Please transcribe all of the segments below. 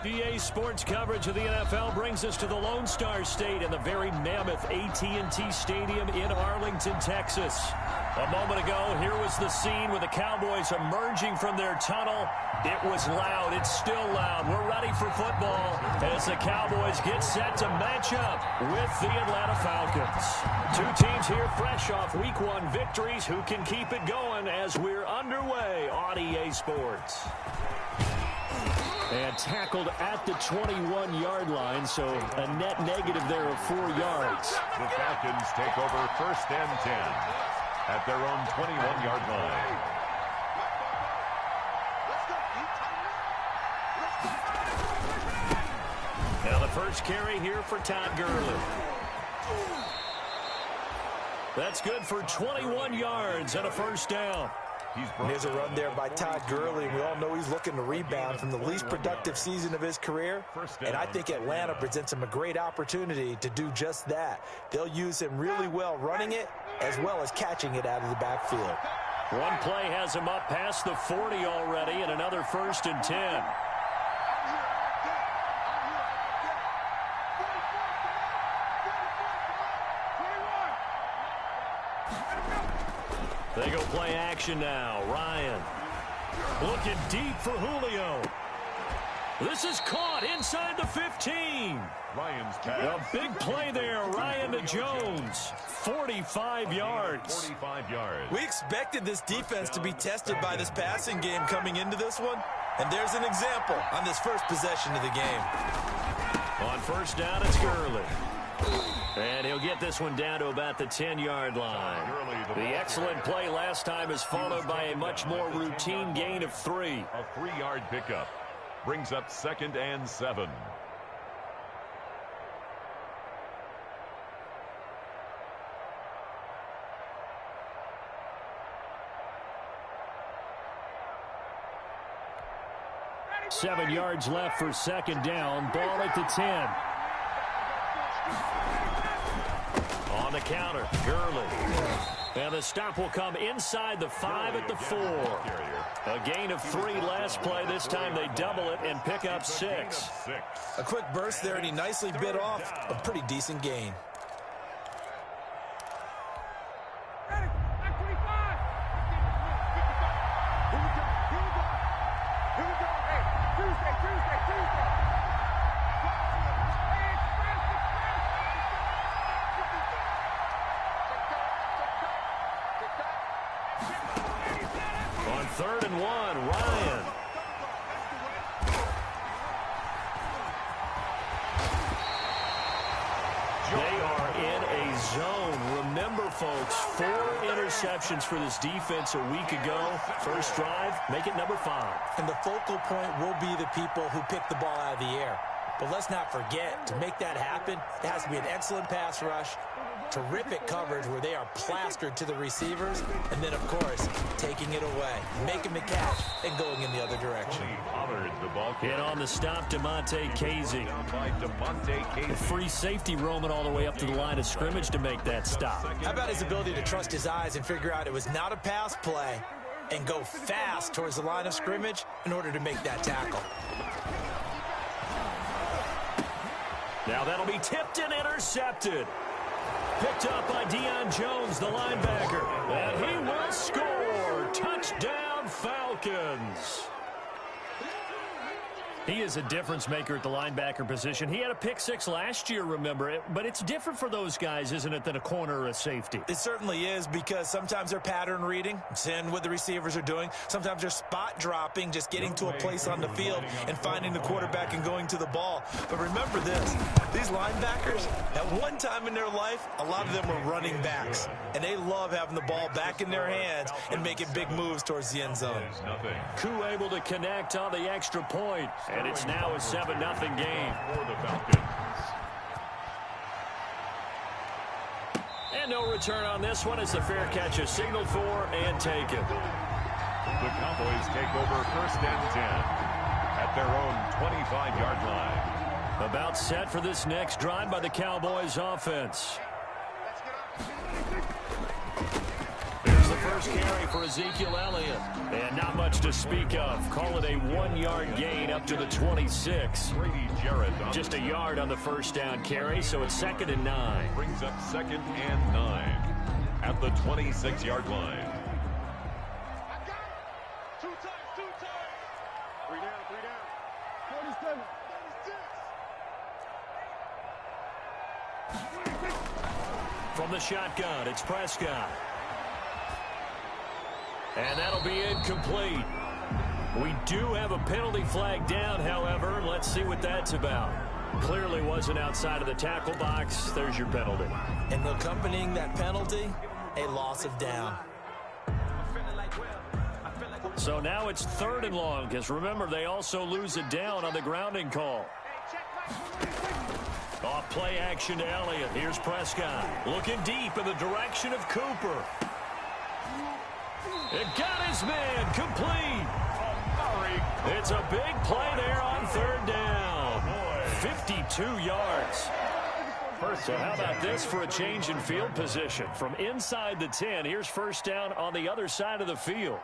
EA Sports coverage of the NFL brings us to the Lone Star State in the very mammoth AT&T Stadium in Arlington, Texas. A moment ago, here was the scene with the Cowboys emerging from their tunnel. It was loud. It's still loud. We're ready for football as the Cowboys get set to match up with the Atlanta Falcons. Two teams here fresh off Week 1 victories who can keep it going as we're underway on EA Sports. And tackled at the 21-yard line, so a net negative there of 4 yards. The Falcons take over 1st and 10 at their own 21-yard line. Now the first carry here for Todd Gurley. That's good for 21 yards and a first down. There's a run there by Todd Gurley, and we all know he's looking to rebound from the least productive season of his career. And I think Atlanta presents him a great opportunity to do just that. They'll use him really well running it as well as catching it out of the backfield. One play has him up past the 40 already, and another 1st and 10. They go play action now. Ryan looking deep for Julio. This is caught inside the 15. Ryan's pass. A big play there. Ryan to Jones. 45 yards. 45 yards. We expected this defense to be tested by this passing game coming into this one. And there's an example on this first possession of the game. On first down, it's Gurley. And he'll get this one down to about the 10-yard line. The excellent play last time is followed by a much more routine gain of 3. A 3-yard pickup brings up 2nd and 7. Seven yards left for 2nd down. Ball at the 10. On the counter, Gurley. And the stop will come inside the 5 at the 4. A gain of 3 last play. This time they double it and pick up 6. A quick burst there, and he nicely bit off a pretty decent gain. On 3rd and 1, Ryan. They are in a zone. Remember, folks, 4 interceptions for this defense a week ago. First drive, make it number 5. And the focal point will be the people who pick the ball out of the air. But let's not forget, to make that happen, it has to be an excellent pass rush, terrific coverage where they are plastered to the receivers, and then, of course, taking it away, making the catch, and going in the other direction. And on the stop, Damontae Kazee. A free safety roaming all the way up to the line of scrimmage to make that stop. How about his ability to trust his eyes and figure out it was not a pass play and go fast towards the line of scrimmage in order to make that tackle? Now that'll be tipped and intercepted. Picked up by Deion Jones, the linebacker. And he will score. Touchdown, Falcons. He is a difference maker at the linebacker position. He had a pick 6 last year, remember it. But it's different for those guys, isn't it, than a corner or a safety? It certainly is, because sometimes they're pattern reading, seeing what the receivers are doing. Sometimes they're spot dropping, just getting to a place on the field and finding the quarterback and going to the ball. But remember this, these linebackers, at one time in their life, a lot of them were running backs. And they love having the ball back in their hands and making big moves towards the end zone. Koo able to connect on the extra point. And it's now a 7-0 game. For the Falcons. And no return on this one as the fair catch is signaled for and taken. The Cowboys take over 1st and 10 at their own 25-yard line. About set for this next drive by the Cowboys offense. Here's the first first carry for Ezekiel Elliott. And not much to speak of. Call it a 1-yard gain up to the 26. Just a yard on the first down carry, so it's 2nd and 9. Brings up 2nd and 9 at the 26-yard line. From the shotgun, it's Prescott. And that'll be incomplete. We do have a penalty flag down, however. Let's see what that's about. Clearly wasn't outside of the tackle box. There's your penalty. And accompanying that penalty, a loss of down. So now it's 3rd and long, because remember, they also lose it down on the grounding call. Off play action to Elliott. Here's Prescott. Looking deep in the direction of Cooper. It got his man complete. It's a big play there on 3rd down. 52 yards. So how about this for a change in field position? From inside the 10, here's first down on the other side of the field.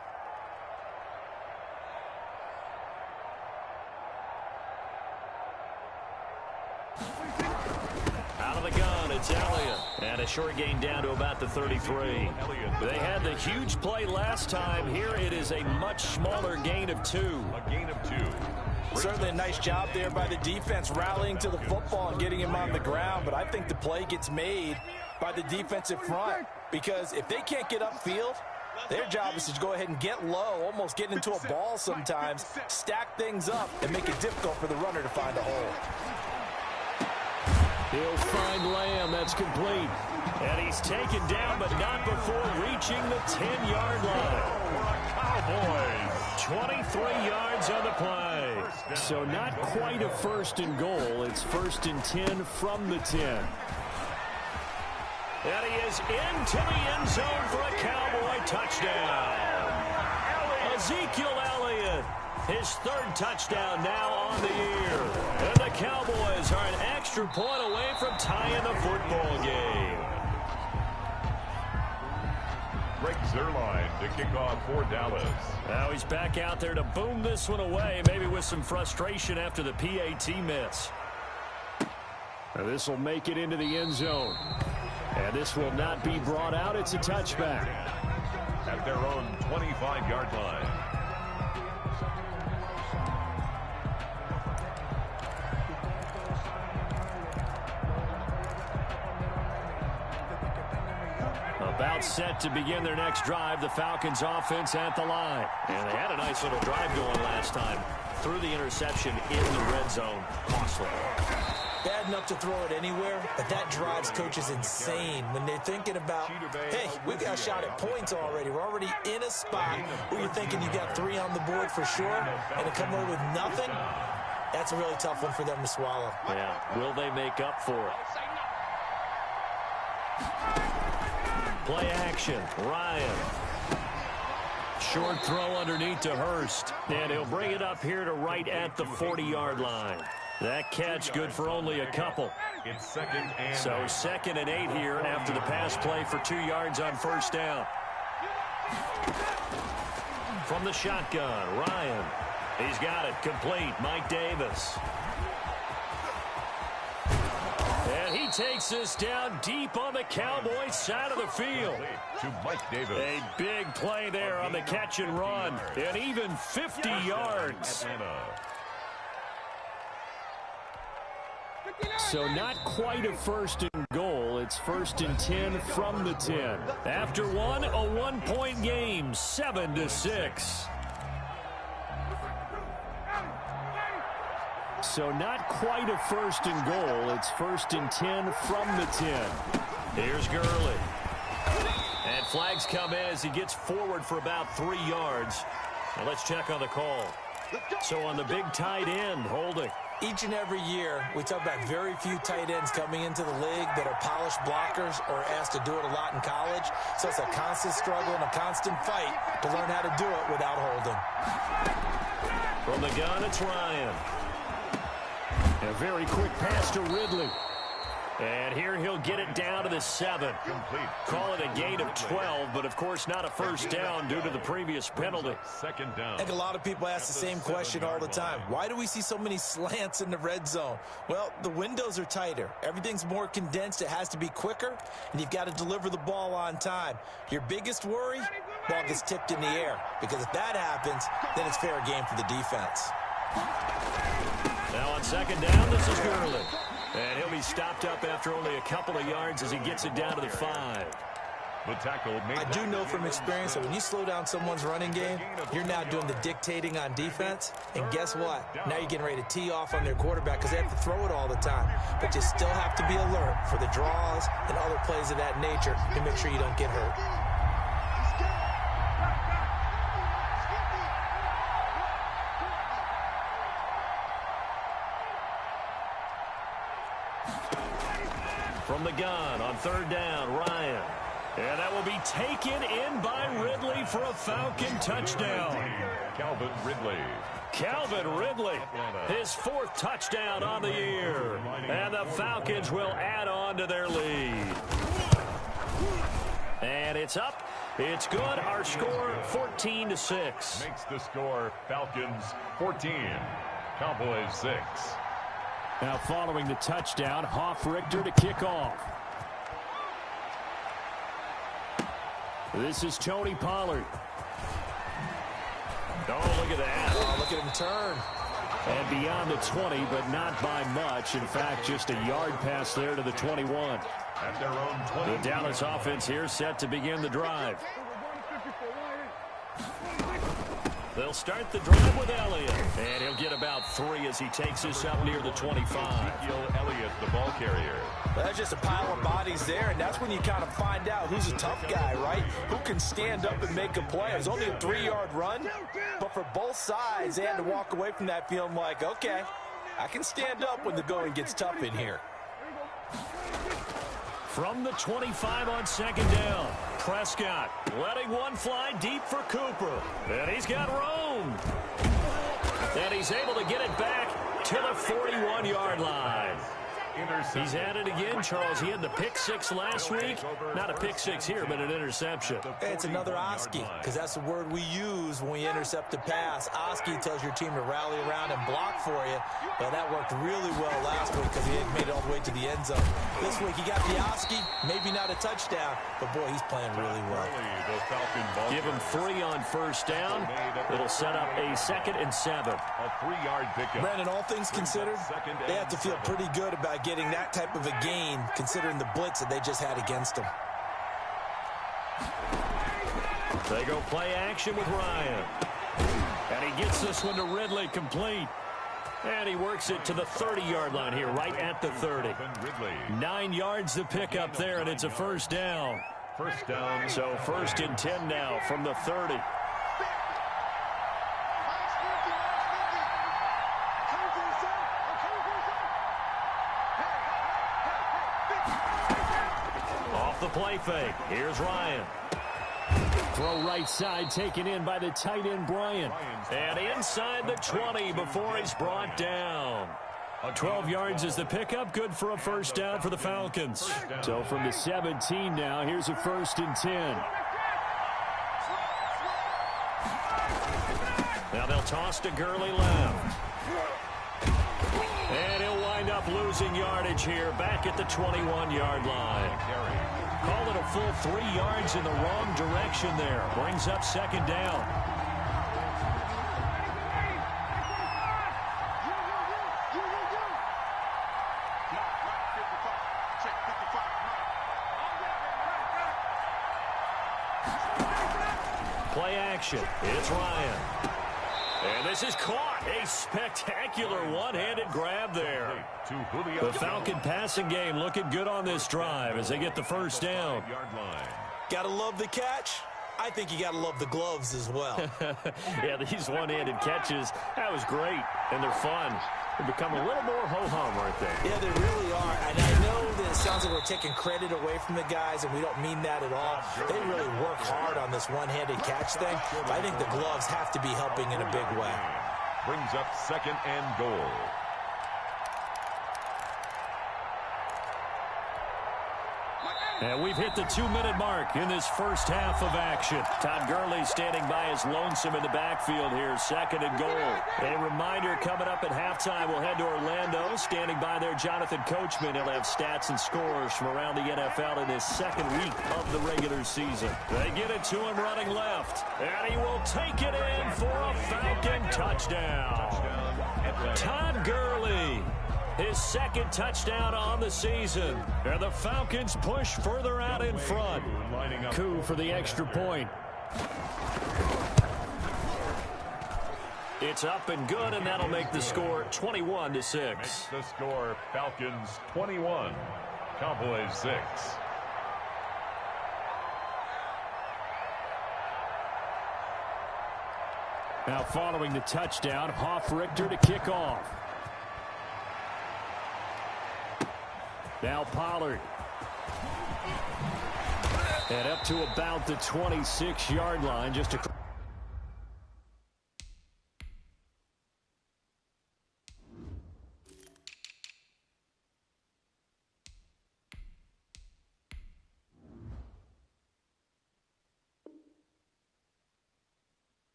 Out of the gun, it's Elliott. And a short gain down to about the 33. They had the huge play last time. Here it is a much smaller gain of 2. A gain of 2. Certainly a nice job there by the defense rallying to the football and getting him on the ground. But I think the play gets made by the defensive front. Because if they can't get upfield, their job is to go ahead and get low, almost get into a ball sometimes, stack things up, and make it difficult for the runner to find a hole. He'll find Lamb. That's complete. And he's taken down, but not before reaching the 10-yard line. Cowboys. 23 yards on the play. So not quite a 1st and goal. It's 1st and 10 from the 10. And he is into the end zone for a Cowboy touchdown. Ezekiel Elliott, his 3rd touchdown now on the year. And the Cowboys are an extra point away from tying the football game. Greg Zuerlein to kick off for Dallas. Now he's back out there to boom this one away, maybe with some frustration after the PAT miss. Now this will make it into the end zone. And this will not be brought out. It's a touchback. At their own 25-yard line. About set to begin their next drive. The Falcons offense at the line. And they had a nice little drive going last time. Threw the interception in the red zone. Costly. Bad enough to throw it anywhere, but that drives coaches insane when they're thinking about, hey, we got a shot at points already. We're already in a spot where you're thinking you got 3 on the board for sure, and to come away with nothing, that's a really tough one for them to swallow. Yeah, will they make up for it? Play action, Ryan. Short throw underneath to Hurst. And he'll bring it up here to right at the 40-yard line. That catch good for only a couple. It's 2nd and 8. So 2nd and 8 here after the pass play for 2 yards on first down. From the shotgun, Ryan. He's got it complete. Mike Davis. And he takes this down deep on the Cowboys side of the field. To Mike Davis. A big play there on the catch and run. And even 50 yards. So not quite a 1st and goal. It's 1st and 10 from the 10. After one, a 1-point game, 7-6. So not quite a 1st and goal. It's 1st and 10 from the 10. Here's Gurley. And flags come in as he gets forward for about 3 yards. Now let's check on the call. So on the big tight end, holding. Each and every year, we talk about very few tight ends coming into the league that are polished blockers or asked to do it a lot in college. So it's a constant struggle and a constant fight to learn how to do it without holding. From the gun, it's Ryan. A very quick pass to Ridley. And here he'll get it down to the 7. Complete. Call it a gain of 12, but of course not a first down due to the previous penalty. Second down. I think a lot of people ask the same question all the time. Why do we see so many slants in the red zone? Well, the windows are tighter. Everything's more condensed. It has to be quicker, and you've got to deliver the ball on time. Your biggest worry? Ball gets tipped in the air, because if that happens, then it's fair game for the defense. Now on second down, this is Gurley. And he'll be stopped up after only a couple of yards as he gets it down to the 5. The tackle made. I do know from experience that when you slow down someone's running game, you're now doing the dictating on defense. And guess what? Now you're getting ready to tee off on their quarterback because they have to throw it all the time. But you still have to be alert for the draws and other plays of that nature to make sure you don't get hurt. From the gun on third down, Ryan. And that will be taken in by Ridley for a Falcon touchdown. Calvin Ridley. Calvin Ridley, his 4th touchdown on the year. And the Falcons will add on to their lead. And it's up. It's good. Our score 14-6. Makes the score Falcons 14. Cowboys 6. Now following the touchdown, Richter to kick off. This is Tony Pollard. Oh, look at that. Oh, look at him turn. And beyond the 20, but not by much. In fact, just a yard pass there to the 21. At their own 20. The Dallas offense here set to begin the drive. They'll start the drive with Elliott. And he'll get about 3 as he takes this up near the 25. Elliott, the ball carrier. Well, that's just a pile of bodies there, and that's when you kind of find out who's a tough guy, right? Who can stand up and make a play. It was only a 3-yard run, but for both sides, they had to walk away from that feeling like, okay, I can stand up when the going gets tough in here. From the 25 on second down, Prescott letting one fly deep for Cooper. And he's got room. And he's able to get it back to the 41-yard line. He's at it again, Charles. He had the pick 6 last week. Not a pick 6 here, but an interception. It's another Oski, because that's the word we use when we intercept a pass. Oski tells your team to rally around and block for you. Well, that worked really well last week because he hadn't made it all the way to the end zone. This week, he got the Oski, maybe not a touchdown, but, boy, he's playing really well. Give him 3 on first down. It'll set up a 2nd and 7. A 3-yard pickup. Brandon, all things considered, they have to feel pretty good about getting that type of a gain, considering the blitz that they just had against them. They go play action with Ryan. And he gets this one to Ridley complete. And he works it to the 30-yard line here, right at the 30. 9 yards to pick up there, and it's a first down. First down. So 1st and 10 now from the 30. Off the play fake. Here's Ryan. Throw right side taken in by the tight end Bryant. And inside the 20 before he's brought down. 12 yards is the pickup. Good for a first down for the Falcons. So from the 17 now, here's a 1st and 10. Now they'll toss to Gurley left. And he'll wind up losing yardage here back at the 21-yard line. Call it a full 3 yards in the wrong direction there. Brings up second down. Play action. It's Ryan. And this is caught. A spectacular one-handed grab there. The Falcon passing game looking good on this drive as they get the first down. Gotta love the catch. I think you gotta love the gloves as well. Yeah, these one-handed catches, that was great, and they're fun. They become a little more ho-hum, aren't they? Yeah, they really are. And I know that it sounds like we're taking credit away from the guys, and we don't mean that at all. They really work hard on this one-handed catch thing. But I think the gloves have to be helping in a big way. Brings up 2nd and goal. And we've hit the 2-minute mark in this first half of action. Todd Gurley standing by his lonesome in the backfield here, second and goal. A reminder, coming up at halftime, we'll head to Orlando. Standing by there, Jonathan Coachman. He'll have stats and scores from around the NFL in his second week of the regular season. They get it to him running left, and he will take it in for a Falcon touchdown. Todd Gurley, his second touchdown on the season. And the Falcons push further out in front. Coup for the extra point. It's up and good, and that'll make the score 21-6. Makes the score Falcons 21, Cowboys 6. Now following the touchdown, Hoff-Richter to kick off. Now Pollard. And up to about the 26-yard line. Just a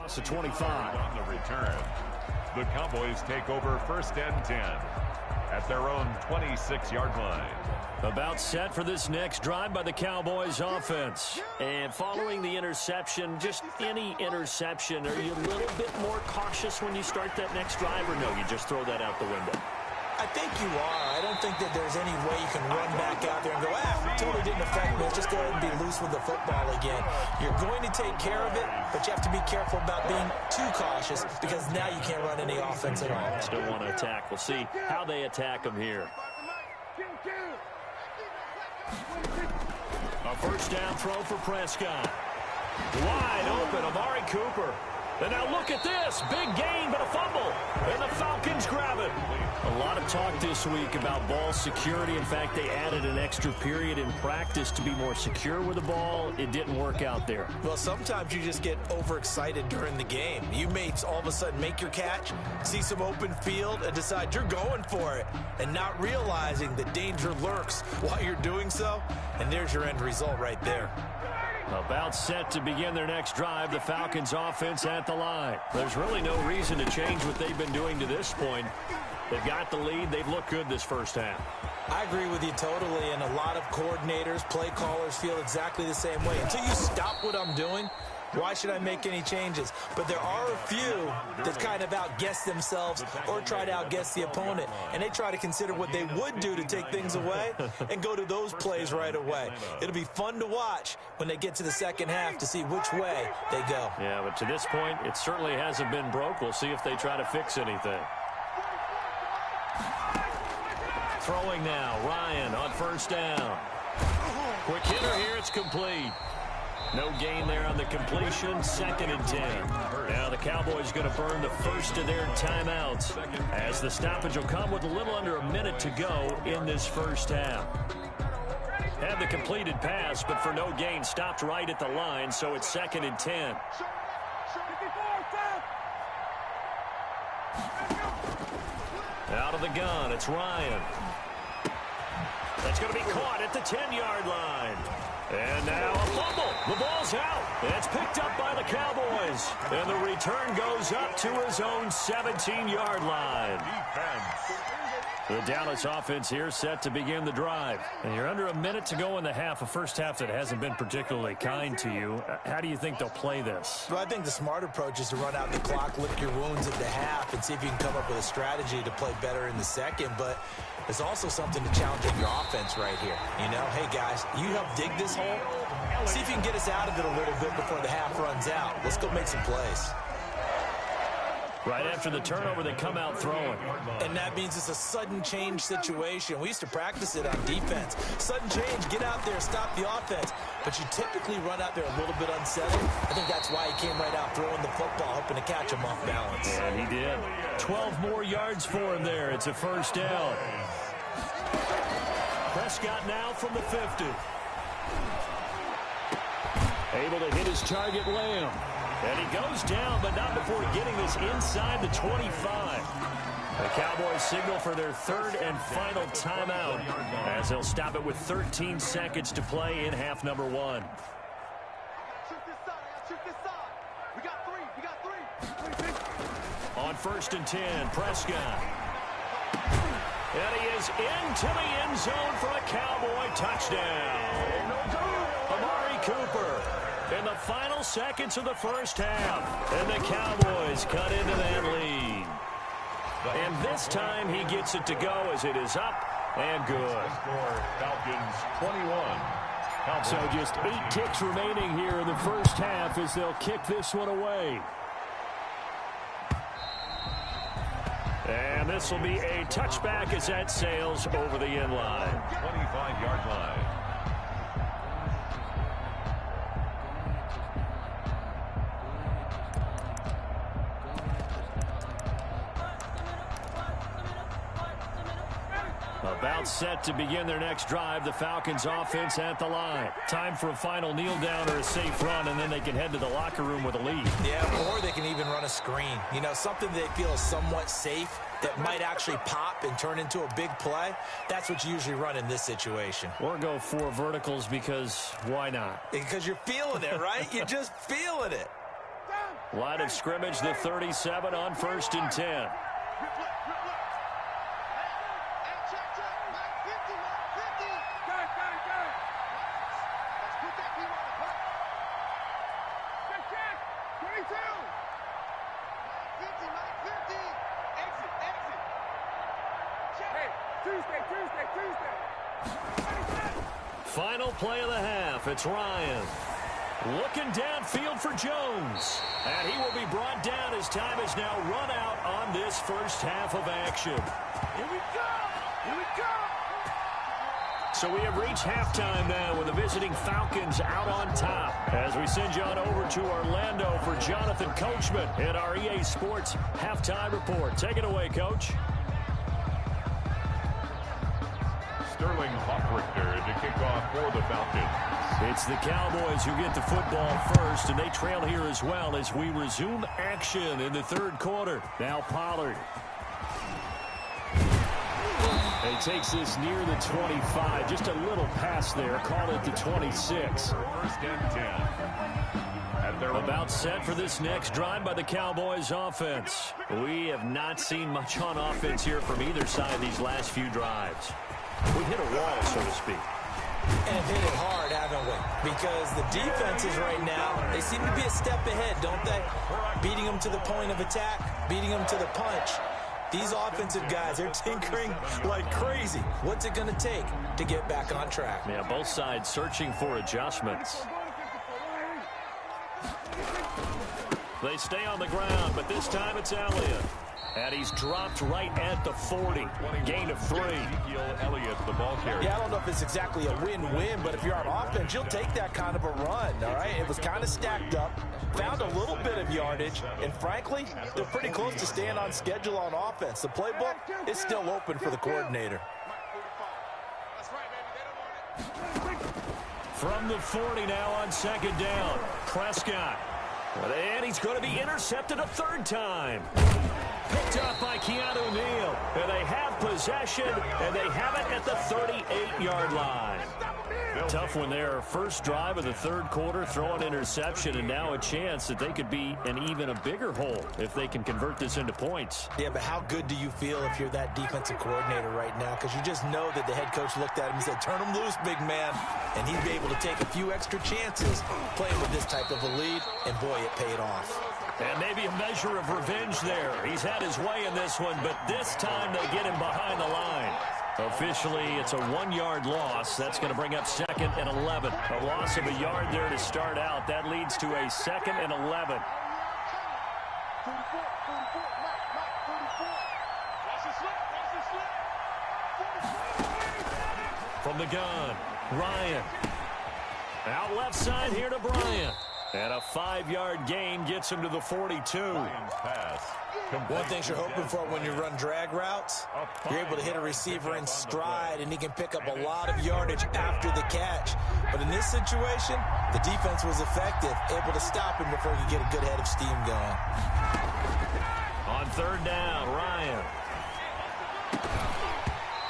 across the 25. On the return, the Cowboys take over first and 10 at their own 26-yard line. About set for this next drive by the Cowboys offense. And following the interception, just any interception, are you a little bit more cautious when you start that next drive, or no, you just throw that out the window? I think you are. I don't think that there's any way you can run back out there and go, totally didn't affect me. Let's just go ahead and be loose with the football again. You're going to take care of it, but you have to be careful about being too cautious because now you can't run any offense at all. Still want to attack. We'll see how they attack them here. A first down throw for Prescott. Wide open, Amari Cooper. And now look at this. Big gain, but a fumble. And the Falcons grab it. A lot of talk this week about ball security. In fact, they added an extra period in practice to be more secure with the ball. It didn't work out there. Well, sometimes you just get overexcited during the game. You may all of a sudden make your catch, see some open field, and decide you're going for it, and not realizing that danger lurks while you're doing so. And there's your end result right there. About set to begin their next drive, the Falcons offense at the line. There's really no reason to change what they've been doing to this point. They've got the lead. They've looked good this first half. I agree with you totally, and a lot of coordinators, play callers feel exactly the same way. Until you stop what I'm doing, why should I make any changes? But there are a few that kind of outguess themselves or try to outguess the opponent, and they try to consider what they would do to take things away and go to those plays right away. It'll be fun to watch when they get to the second half to see which way they go. Yeah, but to this point, it certainly hasn't been broke. We'll see if they try to fix anything. Throwing now, Ryan on first down. Quick hitter here, it's complete. No gain there on the completion, second and 10. Now the Cowboys going to burn the first of their timeouts as the stoppage will come with a little under a minute to go in this first half. Had the completed pass, but for no gain, stopped right at the line, so it's second and 10. Out of the gun, it's Ryan. That's going to be caught at the 10-yard line. And now a fumble. The ball's out. It's picked up by the Cowboys. And the return goes up to his own 17-yard line. The Dallas offense here set to begin the drive. And you're under a minute to go in the half, a first half that hasn't been particularly kind to you. How do you think they'll play this? Well, I think the smart approach is to run out the clock, lick your wounds at the half, and see if you can come up with a strategy to play better in the second. But there's also something to challenging your offense right here. You know, hey, guys, you help dig this hole. See if you can get us out of it a little bit before the half runs out. Let's go make some plays. Right after the turnover, they come out throwing. And that means it's a sudden change situation. We used to practice it on defense. Sudden change, get out there, stop the offense. But you typically run out there a little bit unsettled. I think that's why he came right out throwing the football, hoping to catch him off balance. And he did. 12 more yards for him there. It's a first down. Prescott now from the 50. Able to hit his target, Lamb. And he goes down, but not before getting this inside the 25. The Cowboys signal for their third and final timeout as they'll stop it with 13 seconds to play in half number 1. On 1st and 10, Prescott. And he is into the end zone for a Cowboy touchdown. Amari Cooper in the final seconds of the first half. And the Cowboys cut into that lead. And this time he gets it to go as it is up and good. Falcons 21. So just 8 ticks remaining here in the first half as they'll kick this one away. And this will be a touchback as that sails over the end line. 25-yard line. About set to begin their next drive, the Falcons offense at the line. Time for a final kneel down or a safe run, and then they can head to the locker room with a lead. Yeah, or they can even run a screen. You know, something they feel is somewhat safe that might actually pop and turn into a big play. That's what you usually run in this situation. Or go 4 verticals because why not? Because you're feeling it, right? You're just feeling it. Line of scrimmage, the 37 on 1st and 10. Final play of the half. It's Ryan. Looking downfield for Jones. And he will be brought down as time is now run out on this first half of action. Here we go! Here we go! So we have reached halftime now with the visiting Falcons out on top. As we send you on over to Orlando for Jonathan Coachman in our EA Sports Halftime Report. Take it away, Coach. Sterling Hoffrichter to kick off for the Falcons. It's the Cowboys who get the football first, and they trail here as well as we resume action in the third quarter. Now Pollard. He takes this near the 25, just a little pass there, call it the 26. 1st and 10. About set for this next drive by the Cowboys offense. We have not seen much on offense here from either side these last few drives. We hit a wall, so to speak. And hit it hard, haven't we? Because the defenses right now, they seem to be a step ahead, don't they? Beating them to the point of attack, beating them to the punch. These offensive guys are tinkering like crazy. What's it going to take to get back on track? Yeah, both sides searching for adjustments. They stay on the ground, but this time it's Elliott. And he's dropped right at the 40. Gain of 3. Elliott, the ball carrier. Yeah, I don't know if it's exactly a win-win, but if you're on offense, you'll take that kind of a run, all right? It was kind of stacked up, found a little bit of yardage, and frankly, they're pretty close to staying on schedule on offense. The playbook is still open for the coordinator. From the 40 now on 2nd down, Prescott. And he's going to be intercepted a 3rd time. Picked up by Keanu Neal. And they have possession, and they have it at the 38-yard line. Tough one there. First drive of the 3rd quarter, throw an interception, and now a chance that they could be in even a bigger hole if they can convert this into points. Yeah, but how good do you feel if you're that defensive coordinator right now? Because you just know that the head coach looked at him and said, turn him loose, big man. And he'd be able to take a few extra chances playing with this type of a lead, and boy, it paid off. And maybe a measure of revenge there. He's had his way in this one, but this time they get him behind the line. Officially, it's a 1-yard loss. That's going to bring up 2nd and 11. A loss of a yard there to start out. That leads to a 2nd and 11. From the gun, Ryan. Out left side here to Bryant. And a 5-yard gain gets him to the 42. One thing you're hoping for when you run drag routes, you're able to hit a receiver in stride, and he can pick up a lot of yardage after the catch. But in this situation, the defense was effective, able to stop him before he could get a good head of steam going. On third down, Ryan.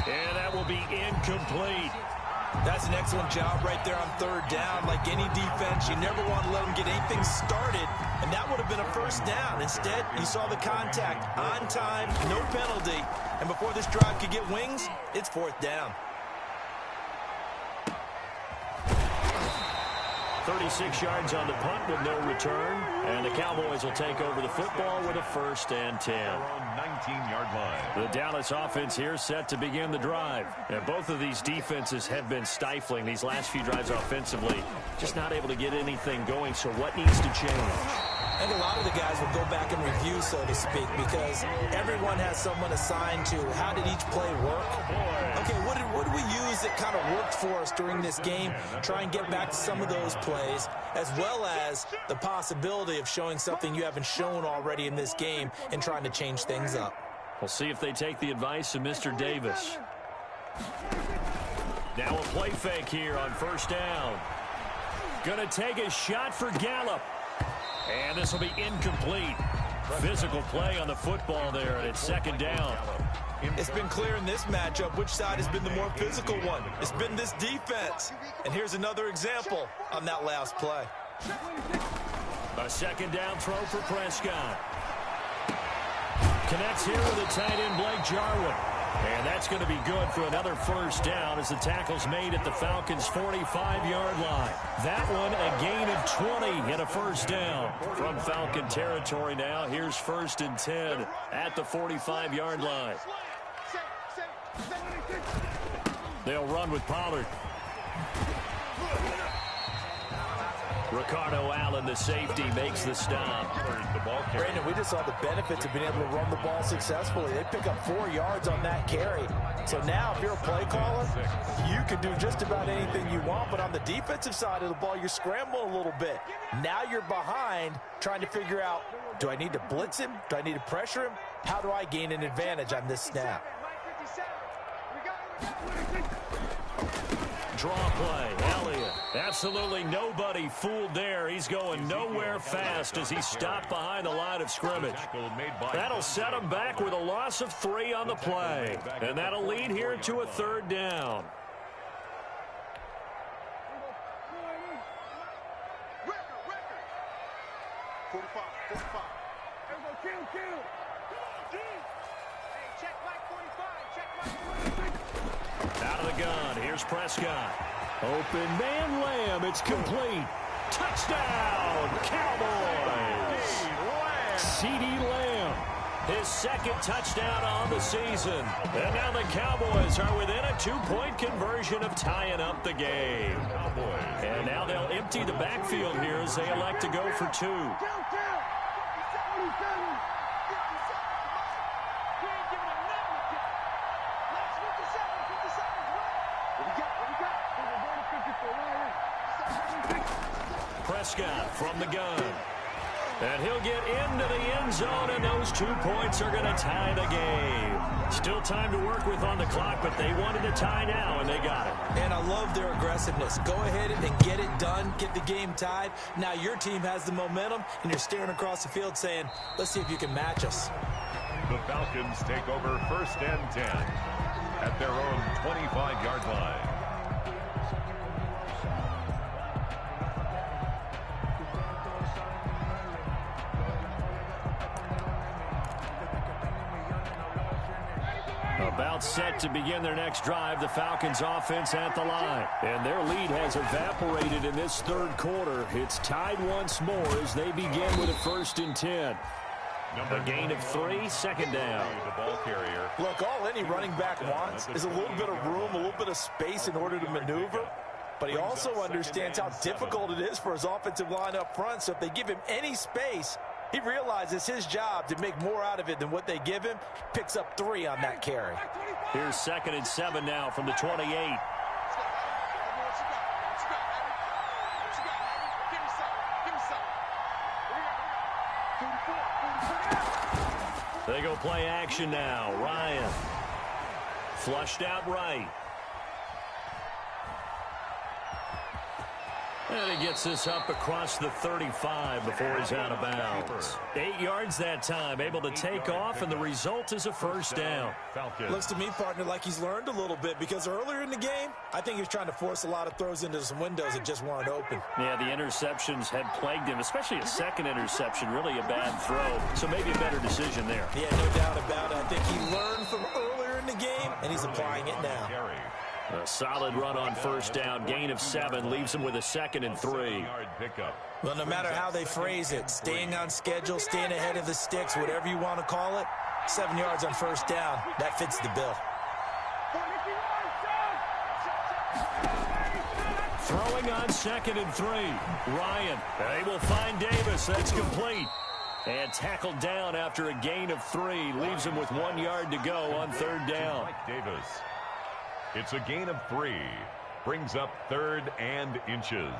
And that will be incomplete. That's an excellent job right there on third down. Like any defense, you never want to let them get anything started, and that would have been a first down. Instead, you saw the contact on time, no penalty, and before this drive could get wings, it's fourth down. 36 yards on the punt with no return, and the Cowboys will take over the football with a 1st and 10. 19-yard line. The Dallas offense here set to begin the drive. And both of these defenses have been stifling these last few drives offensively. Just not able to get anything going, so what needs to change? I think a lot of the guys will go back and review, so to speak, because everyone has someone assigned to how did each play work. Okay, what did we use that kind of worked for us during this game? Try and get back to some of those plays, as well as the possibility of showing something you haven't shown already in this game and trying to change things up. We'll see if they take the advice of Mr. Davis. Now a play fake here on first down. Gonna take a shot for Gallup. And this will be incomplete. Physical play on the football there, and it's 2nd down. It's been clear in this matchup which side has been the more physical one. It's been this defense. And here's another example on that last play. A 2nd down throw for Prescott. Connects here with the tight end Blake Jarwin. And that's going to be good for another 1st down as the tackle's made at the Falcons' 45-yard line. That one a gain of 20 and a 1st down. From Falcon territory now, here's 1st and 10 at the 45-yard line. They'll run with Pollard. Ricardo Allen, the safety, makes the stop. Brandon, we just saw the benefits of being able to run the ball successfully. They pick up 4 yards on that carry. So now, if you're a play caller, you can do just about anything you want. But on the defensive side of the ball, you're scrambling a little bit. Now you're behind, trying to figure out, do I need to blitz him? Do I need to pressure him? How do I gain an advantage on this snap? Draw play, Elliott. Absolutely nobody fooled there. He's going nowhere fast as he stopped behind the line of scrimmage. That'll set him back with a loss of 3 on the play. And that'll lead here to a 3rd down. Out of the gun, here's Prescott. Open man Lamb, it's complete. Touchdown, Cowboys! C.D. Lamb, his 2nd touchdown on the season. And now the Cowboys are within a 2-point conversion of tying up the game. And now they'll empty the backfield here as they elect to go for 2. Prescott from the gun. And he'll get into the end zone, and those 2 points are going to tie the game. Still time to work with on the clock, but they wanted to tie now, and they got it. And I love their aggressiveness. Go ahead and get it done, get the game tied. Now your team has the momentum, and you're staring across the field saying, let's see if you can match us. The Falcons take over 1st and 10 at their own 25-yard line. About set to begin their next drive, the Falcons offense at the line. And their lead has evaporated in this 3rd quarter. It's tied once more as they begin with a 1st and 10. A gain of 3, 2nd down. The ball carrier. Look, all any running back wants is a little bit of room, a little bit of space in order to maneuver. But he also understands how difficult it is for his offensive line up front. So if they give him any space, He realizes his job to make more out of it than what they give him. Picks up 3 on that carry. Here's 2nd and 7 now from the 28. They go play action now. Ryan. Flushed out right. And he gets this up across the 35 before he's out of bounds. 8 yards that time, able to take off, and the result is a first down. Looks to me, partner, like he's learned a little bit, because earlier in the game, I think he was trying to force a lot of throws into some windows that just weren't open. Yeah, the interceptions had plagued him, especially a second interception, really a bad throw. So maybe a better decision there. Yeah, no doubt about it. I think he learned from earlier in the game, and he's applying it now. A solid run on first down. Gain of 7 leaves him with a 2nd and 3. Well, no matter how they phrase it, staying on schedule, staying ahead of the sticks, whatever you want to call it, 7 yards on first down, that fits the bill. Throwing on 2nd and 3. Ryan, they will find Davis. That's complete. And tackled down after a gain of 3. Leaves him with 1 yard to go on third down. Davis. It's a gain of 3. Brings up 3rd and inches.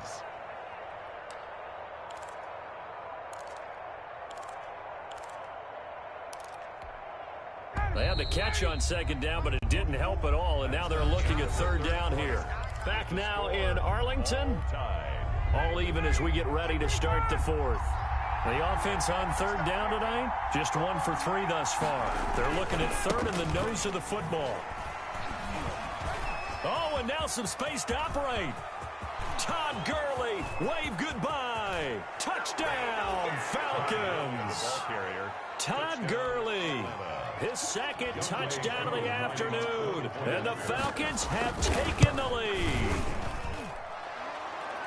They had the catch on 2nd down, but it didn't help at all, and now they're looking at 3rd down here. Back now in Arlington. All even as we get ready to start the 4th. The offense on 3rd down tonight, just 1 for 3 thus far. They're looking at 3rd in the nose of the football. Oh, and now some space to operate. Todd Gurley, wave goodbye. Touchdown, Falcons. Todd Gurley, his 2nd touchdown of the afternoon. And the Falcons have taken the lead.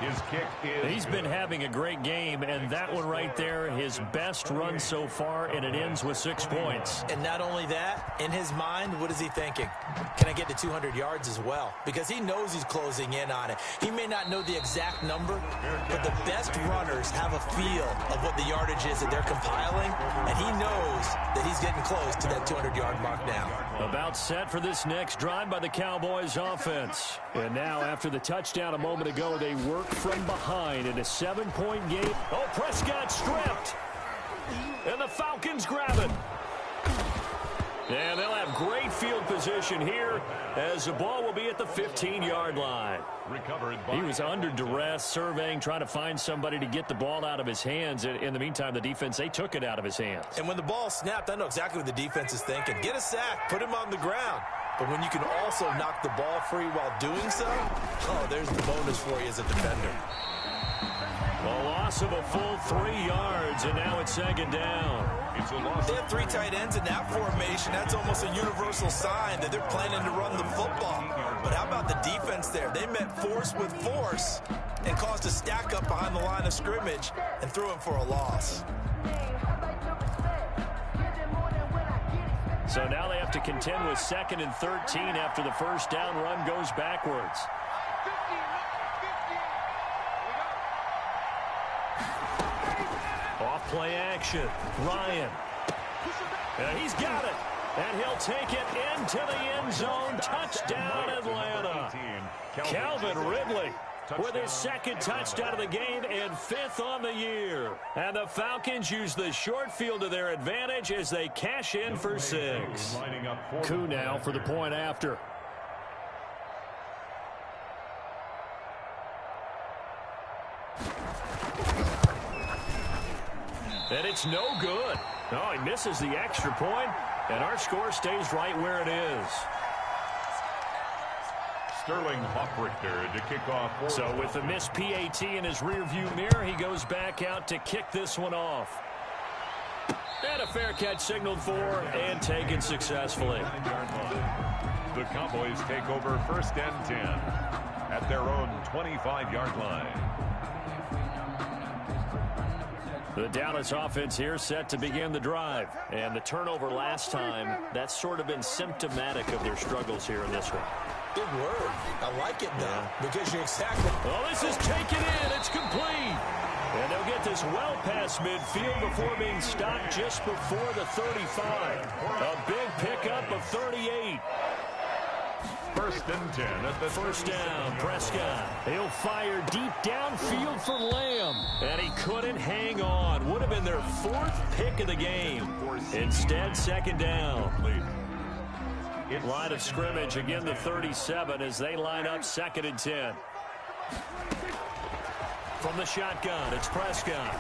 His kick is He's been having a great game, and that one right there, his best run so far, and it ends with 6 points. And not only that, in his mind, what is he thinking? Can I get to 200 yards as well? Because he knows he's closing in on it. He may not know the exact number, but the best runners have a feel of what the yardage is that they're compiling, and he knows that he's getting close to that 200-yard mark now. About set for this next drive by the Cowboys offense. And now, after the touchdown a moment ago, they work from behind in a 7-point game. Oh, Prescott stripped. And the Falcons grab it. And they'll have great field position here as the ball will be at the 15-yard line. He was under duress, surveying, trying to find somebody to get the ball out of his hands. In the meantime, the defense, they took it out of his hands. And when the ball snapped, I know exactly what the defense is thinking. Get a sack, put him on the ground. But when you can also knock the ball free while doing so, oh, there's the bonus for you as a defender. A loss of a full 3 yards, and now it's 2nd down. It's a loss. They have 3 tight ends in that formation. That's almost a universal sign that they're planning to run the football. But how about the defense there? They met force with force and caused a stack up behind the line of scrimmage and threw him for a loss. So now they have to contend with 2nd and 13 after the first down run goes backwards. Off play action. Ryan. He's got it. And he'll take it into the end zone. Touchdown, Atlanta. Calvin Ridley with his 2nd touchdown of the game and 5th on the year. And the Falcons use the short field to their advantage as they cash in for 6. Koo now for the point after. And it's no good. Oh, he misses the extra point, and our score stays right where it is. Sterling Hoffrichter to kick off. So with the missed PAT in his rearview mirror, he goes back out to kick this one off. And a fair catch signaled for and taken successfully. The Cowboys take over 1st and 10 at their own 25-yard line. The Dallas offense here set to begin the drive. And the turnover last time, that's sort of been symptomatic of their struggles here in this one. Good word. I like it, though, because you're exactly... Oh, this is taken in. It's complete. And they'll get this well past midfield before being stopped just before the 35. A big pickup of 38. First and 10 at the first down. Prescott. He'll fire deep downfield for Lamb. And he couldn't hang on. Would have been their 4th pick of the game. Instead, second down. Line of scrimmage, again the 37 as they line up 2nd and 10. From the shotgun, it's Prescott.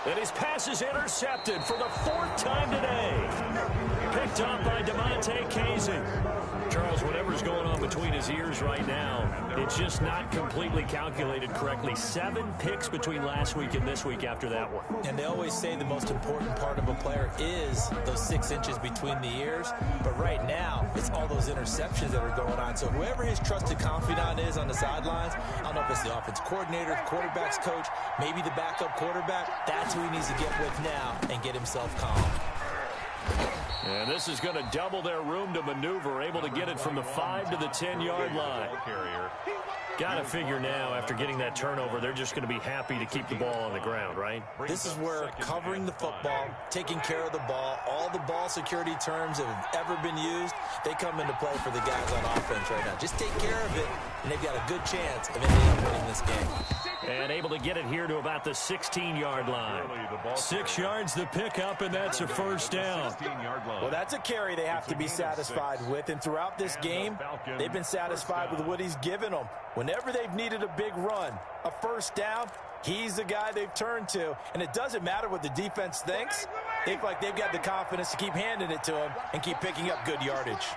And his pass is intercepted for the 4th time today. Picked up by DeMonte Casey. Charles, whatever's going on between his ears right now, it's just not completely calculated correctly. 7 picks between last week and this week after that one. And they always say the most important part of a player is those 6 inches between the ears. But right now, it's all those interceptions that are going on. So whoever his trusted confidant is on the sidelines, I don't know if it's the offense coordinator, the quarterback's coach, maybe the backup quarterback, that's who he needs to get with now and get himself calm. And this is going to double their room to maneuver, able to get it from the 5 to the 10-yard line. Got to figure now, after getting that turnover, they're just going to be happy to keep the ball on the ground, right? This is where covering the football, taking care of the ball, all the ball security terms that have ever been used, they come into play for the guys on offense right now. Just take care of it, and they've got a good chance of ending up winning this game. And able to get it here to about the 16-yard line. 6 yards the pickup, and that's a first down. Well, that's a carry they have to be satisfied with. And throughout this game, they've been satisfied with what he's given them. Whenever they've needed a big run, a first down, he's the guy they've turned to. And it doesn't matter what the defense thinks. They feel like they've got the confidence to keep handing it to him and keep picking up good yardage.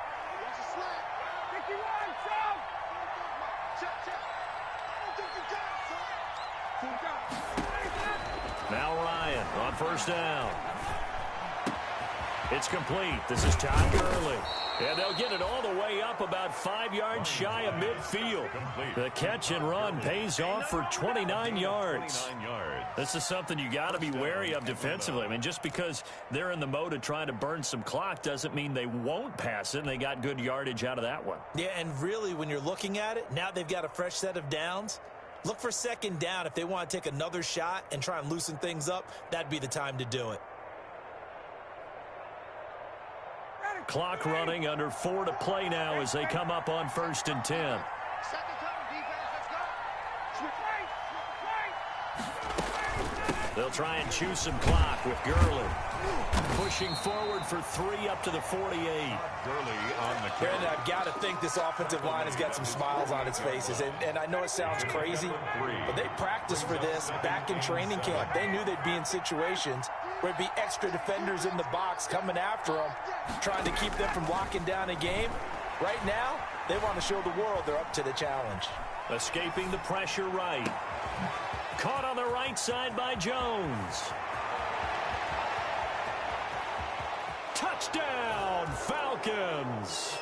Now Ryan on first down. It's complete. This is Todd Gurley. And they'll get it all the way up about 5 yards shy of midfield. The catch and run pays off for 29 yards. This is something you got to be wary of defensively. I mean, just because they're in the mode of trying to burn some clock doesn't mean they won't pass it, and they got good yardage out of that one. Yeah, and really, when you're looking at it, now they've got a fresh set of downs. Look for second down. If they want to take another shot and try and loosen things up, that'd be the time to do it. Clock running, under 4 to play now as they come up on 1st and 10. They'll try and chew some clock with Gurley. Pushing forward for 3 up to the 48. Gurley on the carry. And I've got to think this offensive line has got some smiles on its faces. And I know it sounds crazy, but they practiced for this back in training camp. They knew they'd be in situations where it'd be extra defenders in the box coming after them, trying to keep them from locking down a game. Right now, they want to show the world they're up to the challenge. Escaping the pressure right. Caught on the right side by Jones. Touchdown, Falcons.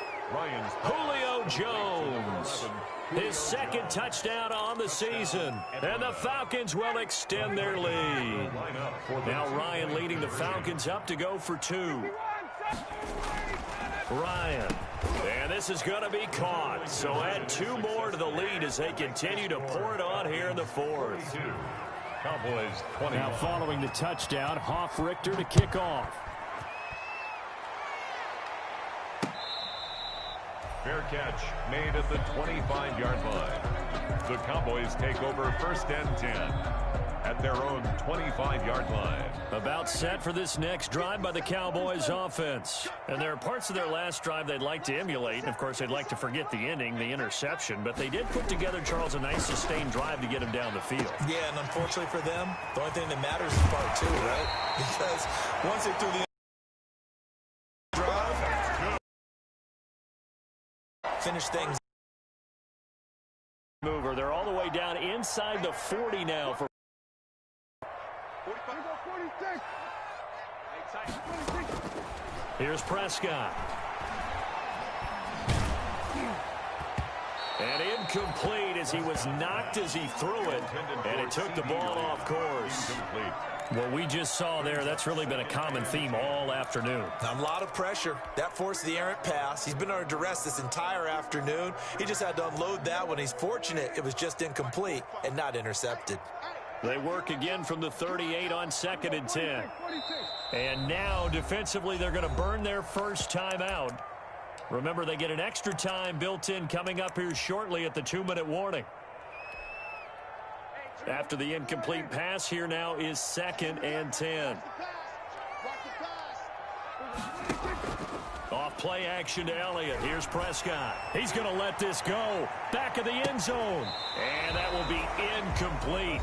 Julio Jones. His 2nd touchdown on the season. And the Falcons will extend their lead. Now Ryan leading the Falcons up to go for 2. Ryan. And this is going to be caught. So add 2 more to the lead as they continue to pour it on here in the 4th. Cowboys 20. Now following the touchdown, Richter to kick off. Fair catch made at the 25-yard line. The Cowboys take over 1st and 10 at their own 25-yard line. About set for this next drive by the Cowboys offense. And there are parts of their last drive they'd like to emulate. And, of course, they'd like to forget the ending, the interception. But they did put together, Charles, a nice sustained drive to get him down the field. Yeah, and unfortunately for them, the only thing that matters is part 2, right? Because once they threw the drive, finish things. Mover, they're all the way down inside the 40 now for. Here's Prescott. And incomplete as he was knocked as he threw it. And it took the ball off course. What we just saw there, that's really been a common theme all afternoon. A lot of pressure. That forced the errant pass. He's been under duress this entire afternoon. He just had to unload that one. He's fortunate it was just incomplete and not intercepted. They work again from the 38 on 2nd and 10. And now, defensively, they're going to burn their first time out. Remember, they get an extra time built in coming up here shortly at the 2-minute warning. After the incomplete pass, here now is 2nd and 10. Off play action to Elliott. Here's Prescott. He's going to let this go. Back of the end zone. And that will be incomplete.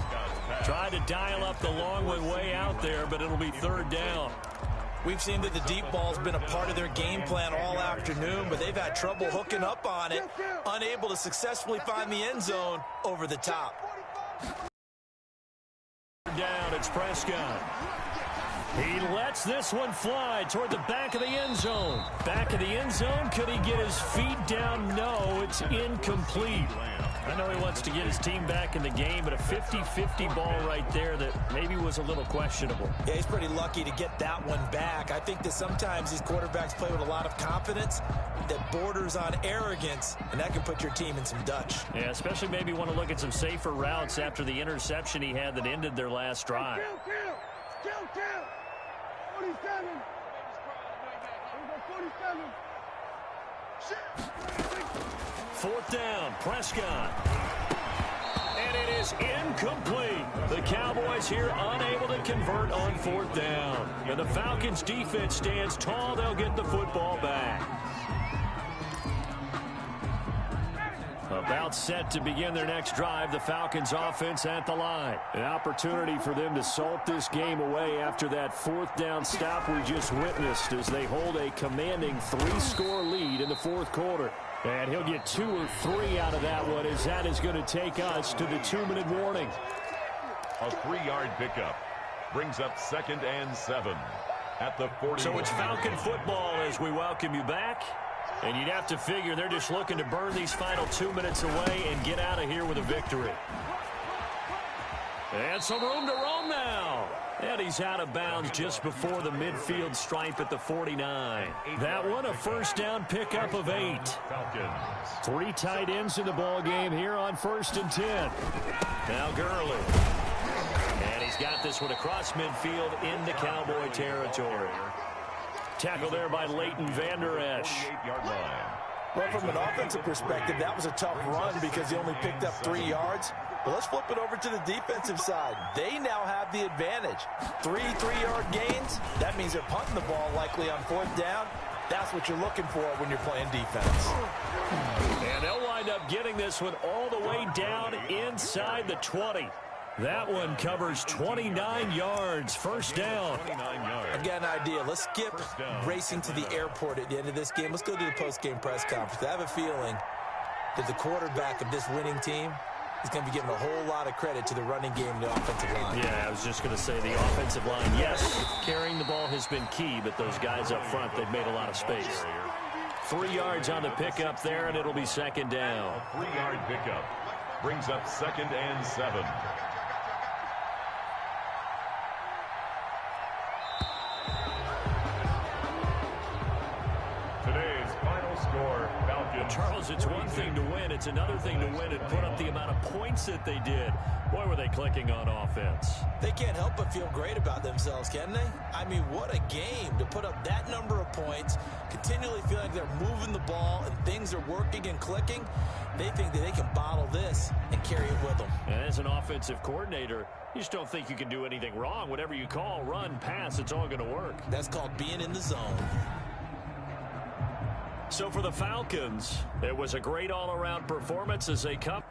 Tried to dial up the long way out there, but it'll be 3rd down. We've seen that the deep ball's been a part of their game plan all afternoon, but they've had trouble hooking up on it, unable to successfully find the end zone over the top. Down, it's Prescott. He lets this one fly toward the back of the end zone. Back of the end zone, could he get his feet down? No, it's incomplete. I know he wants to get his team back in the game, but a 50-50 ball right there that maybe was a little questionable. Yeah, he's pretty lucky to get that one back. I think that sometimes these quarterbacks play with a lot of confidence that borders on arrogance, and that can put your team in some Dutch. Yeah, especially maybe want to look at some safer routes after the interception he had that ended their last drive. 4th down, Prescott. And it is incomplete. The Cowboys here unable to convert on 4th down. And the Falcons defense stands tall. They'll get the football back. About set to begin their next drive, the Falcons offense at the line. An opportunity for them to salt this game away after that 4th down stop we just witnessed as they hold a commanding 3-score lead in the 4th quarter. And he'll get 2 or 3 out of that one as that is going to take us to the 2-minute warning. A 3-yard pickup brings up 2nd and 7 at the 40. So it's Falcon football as we welcome you back. And you'd have to figure they're just looking to burn these final 2 minutes away and get out of here with a victory. And some room to roam now. And he's out of bounds just before the midfield stripe at the 49. That one, a 1st down pickup of 8. 3 tight ends in the ball game here on 1st and 10. Now Gurley. And he's got this one across midfield into Cowboy territory. Tackle there by Leighton Vander Esch. Well, from an offensive perspective, that was a tough run because he only picked up 3 yards. But let's flip it over to the defensive side. They now have the advantage. 3 3-yard gains. That means they're punting the ball likely on 4th down. That's what you're looking for when you're playing defense. And they'll wind up getting this one all the way down inside the 20. That one covers 29 yards. 1st down. I've got an idea. Let's skip racing to the airport at the end of this game. Let's go to the post-game press conference. I have a feeling that the quarterback of this winning team is going to be giving a whole lot of credit to the running game and the offensive line. Yeah, I was just going to say the offensive line, yes, carrying the ball has been key, but those guys up front, they've made a lot of space. 3 yards on the pickup there, and it'll be 2nd down. A 3-yard pickup brings up 2nd and 7. Charles, it's one thing to win. It's another thing to win and put up the amount of points that they did. Boy, were they clicking on offense. They can't help but feel great about themselves, can they? I mean, what a game to put up that number of points, continually feel like they're moving the ball and things are working and clicking. They think that they can bottle this and carry it with them. And as an offensive coordinator, you just don't think you can do anything wrong. Whatever you call, run, pass, it's all going to work. That's called being in the zone. So for the Falcons, it was a great all-around performance as they come.